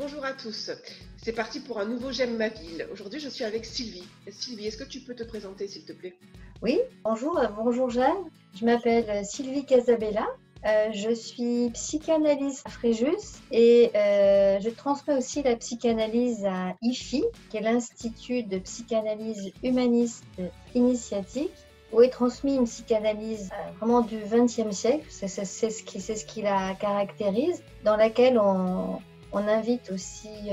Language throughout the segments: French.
Bonjour à tous, c'est parti pour un nouveau J'aime ma ville. Aujourd'hui je suis avec Sylvie. Sylvie, est-ce que tu peux te présenter s'il te plaît? Oui, bonjour, bonjour Jeanne. Je m'appelle Sylvie Casabella. Je suis psychanalyste à Fréjus et je transmets aussi la psychanalyse à IFI, qui est l'Institut de psychanalyse humaniste initiatique, où est transmise une psychanalyse vraiment du XXe siècle. C'est ce qui la caractérise, dans laquelle on invite aussi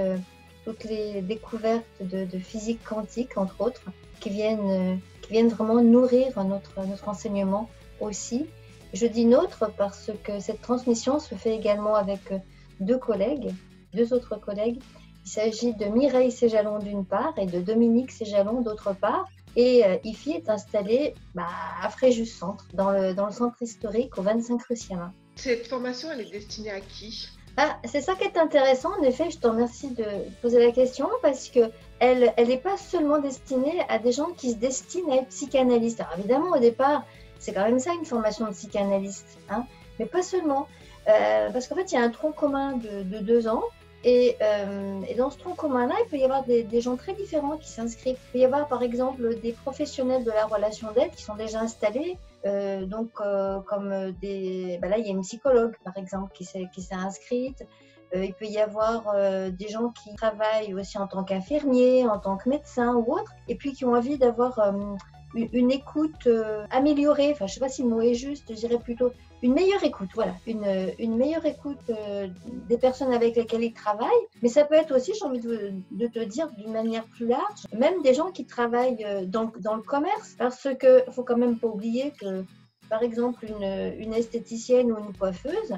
toutes les découvertes de physique quantique, entre autres, qui viennent vraiment nourrir notre enseignement aussi. Je dis nôtre parce que cette transmission se fait également avec deux autres collègues. Il s'agit de Mireille Séjalon d'une part et de Dominique Séjalon d'autre part. Et IFI est installé à Fréjus Centre, dans le centre historique au 25 rue Siamin. Cette formation, elle est destinée à qui? C'est ça qui est intéressant, en effet, je te remercie de poser la question parce qu'elle n'est pas seulement destinée à des gens qui se destinent à être psychanalystes. Alors évidemment, au départ, c'est quand même ça une formation de psychanalyste, hein, mais pas seulement. Parce qu'en fait, il y a un tronc commun de 2 ans et dans ce tronc commun-là, il peut y avoir des gens très différents qui s'inscrivent. Il peut y avoir par exemple des professionnels de la relation d'aide qui sont déjà installés. Comme là, il y a une psychologue, par exemple, qui s'est inscrite. Il peut y avoir des gens qui travaillent aussi en tant qu'infirmiers, en tant que médecins ou autres, et puis qui ont envie d'avoir une écoute améliorée. Enfin, je ne sais pas si le mot est juste, je dirais plutôt une meilleure écoute, voilà, une meilleure écoute des personnes avec lesquelles ils travaillent. Mais ça peut être aussi, j'ai envie de te dire d'une manière plus large, même des gens qui travaillent dans le commerce, parce que faut quand même pas oublier que, par exemple, une esthéticienne ou une coiffeuse,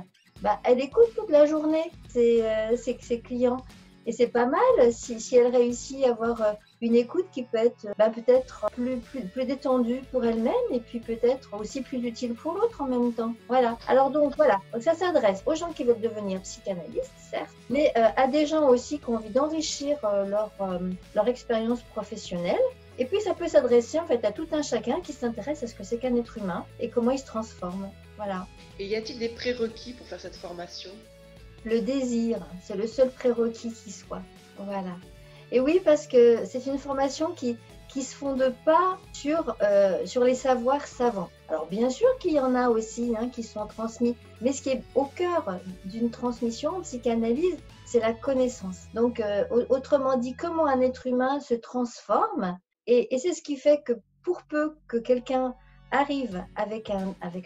elle écoute toute la journée ses clients. Et c'est pas mal si elle réussit à avoir une écoute qui peut être peut-être plus détendue pour elle-même et puis peut-être aussi plus utile pour l'autre en même temps. Voilà. Alors donc voilà, donc ça s'adresse aux gens qui veulent devenir psychanalystes, certes, mais à des gens aussi qui ont envie d'enrichir leur expérience professionnelle. Et puis ça peut s'adresser en fait à tout un chacun qui s'intéresse à ce que c'est qu'un être humain et comment il se transforme. Voilà. Et y a-t-il des prérequis pour faire cette formation? Le désir, c'est le seul prérequis qui soit. Voilà. Et oui, parce que c'est une formation qui se fonde pas sur les savoirs savants. Alors bien sûr qu'il y en a aussi qui sont transmis, mais ce qui est au cœur d'une transmission en psychanalyse, c'est la connaissance. Donc autrement dit, comment un être humain se transforme, et c'est ce qui fait que pour peu que quelqu'un arrive avec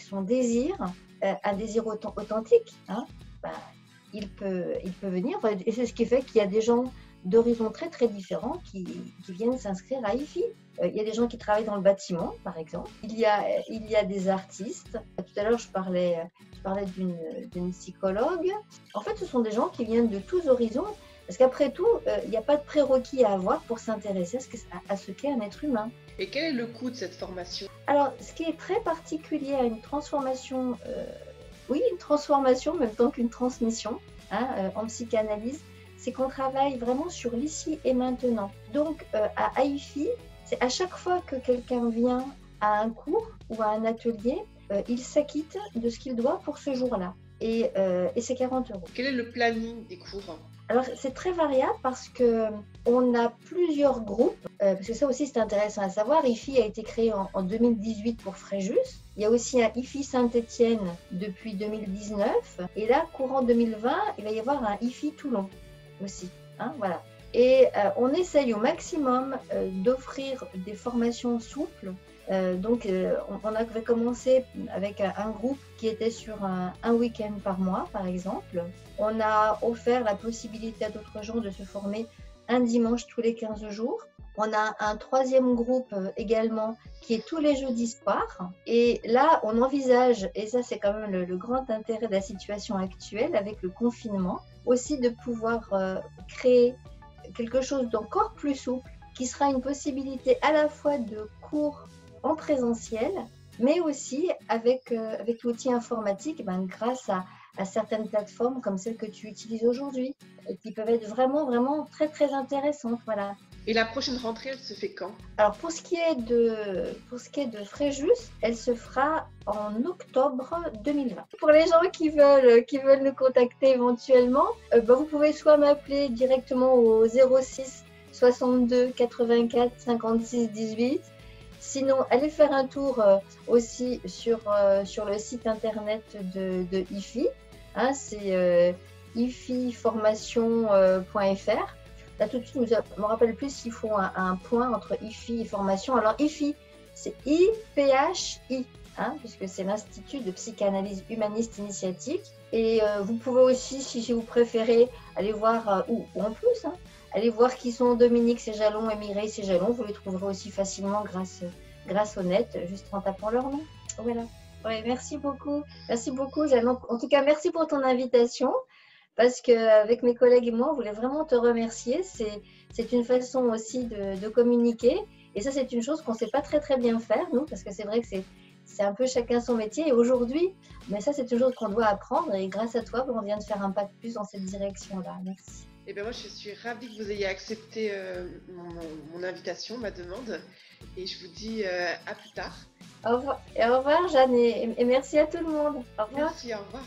son désir, un désir authentique, il peut venir. Et c'est ce qui fait qu'il y a des gens d'horizons très très différents qui viennent s'inscrire à IFI. Il y a des gens qui travaillent dans le bâtiment, par exemple. Il y a des artistes. Tout à l'heure, je parlais d'une psychologue. En fait, ce sont des gens qui viennent de tous horizons. Parce qu'après tout, il n'y a pas de prérequis à avoir pour s'intéresser à ce qu'est un être humain. Et quel est le coût de cette formation? Alors, ce qui est très particulier à une transformation, une transformation en même temps qu'une transmission en psychanalyse, c'est qu'on travaille vraiment sur l'ici et maintenant. Donc, à IFI, c'est à chaque fois que quelqu'un vient à un cours ou à un atelier, il s'acquitte de ce qu'il doit pour ce jour-là. Et c'est 40 €. Quel est le planning des cours? Alors, c'est très variable parce qu'on a plusieurs groupes, parce que ça aussi c'est intéressant à savoir. IFI a été créé en 2018 pour Fréjus. Il y a aussi un IFI Saint-Étienne depuis 2019. Et là, courant 2020, il va y avoir un IFI Toulon aussi. Voilà. Et on essaye au maximum d'offrir des formations souples. On avait commencé avec un groupe qui était sur un week-end par mois, par exemple. On a offert la possibilité à d'autres gens de se former un dimanche tous les 15 jours. On a un troisième groupe également qui est tous les jeudis soirs. Et là, on envisage, et ça c'est quand même le grand intérêt de la situation actuelle avec le confinement, aussi de pouvoir créer quelque chose d'encore plus souple, qui sera une possibilité à la fois de cours en présentiel, mais aussi avec l'outil informatique, grâce à certaines plateformes comme celles que tu utilises aujourd'hui, qui peuvent être vraiment, vraiment très, très intéressantes. Voilà. Et la prochaine rentrée, elle se fait quand? Alors pour ce qui est de Fréjus, elle se fera en octobre 2020. Pour les gens qui veulent nous contacter éventuellement, vous pouvez soit m'appeler directement au 06 62 84 56 18. Sinon, allez faire un tour aussi sur le site internet de IFI. Hein, c'est ififormation.fr. Là, tout de suite, je ne me rappelle plus s'il faut un point entre IFI et formation. Alors, IFI, c'est IPHI, hein, puisque c'est l'Institut de psychanalyse humaniste initiatique. Et vous pouvez aussi, si vous préférez, aller voir, ou en plus, hein, allez voir qui sont Dominique Séjalon et Mireille Séjalon. Vous les trouverez aussi facilement grâce au net, juste en tapant leur nom. Voilà. Ouais, merci beaucoup. Merci beaucoup, Jeanne. En tout cas, merci pour ton invitation. Parce qu'avec mes collègues et moi, on voulait vraiment te remercier. C'est une façon aussi de communiquer. Et ça, c'est une chose qu'on ne sait pas très, très bien faire, nous, parce que c'est vrai que c'est un peu chacun son métier. Et aujourd'hui, mais ça, c'est une chose qu'on doit apprendre. Et grâce à toi, on vient de faire un pas de plus dans cette direction-là. Merci. Eh bien, moi, je suis ravie que vous ayez accepté mon invitation, ma demande. Et je vous dis à plus tard. Au revoir, Jeanne, et merci à tout le monde. Au revoir. Merci, au revoir.